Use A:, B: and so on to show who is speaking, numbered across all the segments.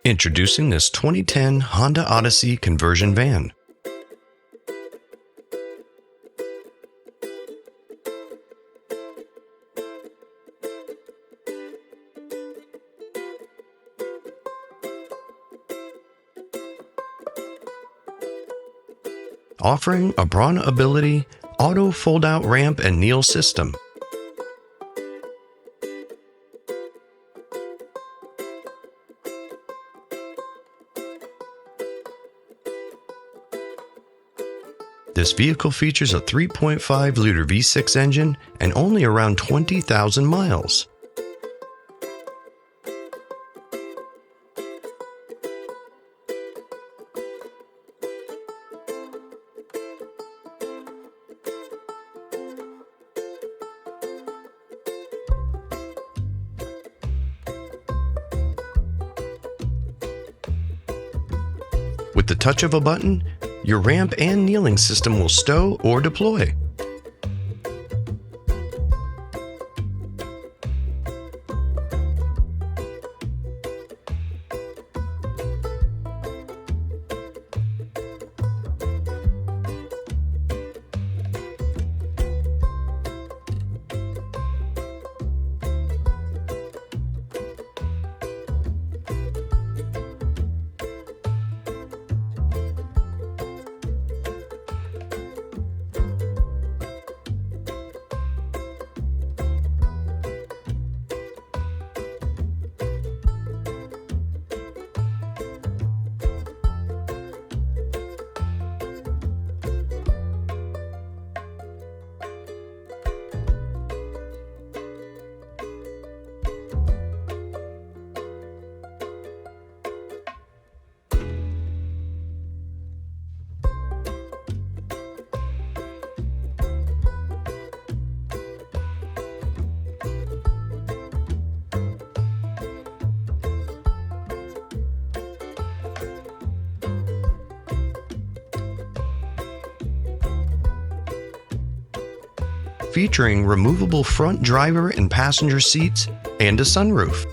A: Introducing this 2010 Honda Odyssey conversion van. Offering a BraunAbility auto fold-out ramp and kneel system. This vehicle features a 3.5-liter V6 engine and only around 20,000 miles. With the touch of a button, your ramp and kneeling system will stow or deploy. Featuring removable front driver and passenger seats and a sunroof.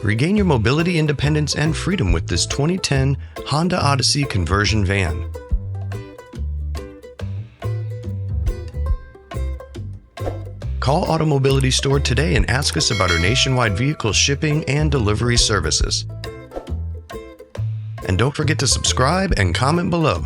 A: Regain your mobility independence and freedom with this 2010 Honda Odyssey conversion van. Call AutoMobility store today and ask us about our nationwide vehicle shipping and delivery services. And don't forget to subscribe and comment below.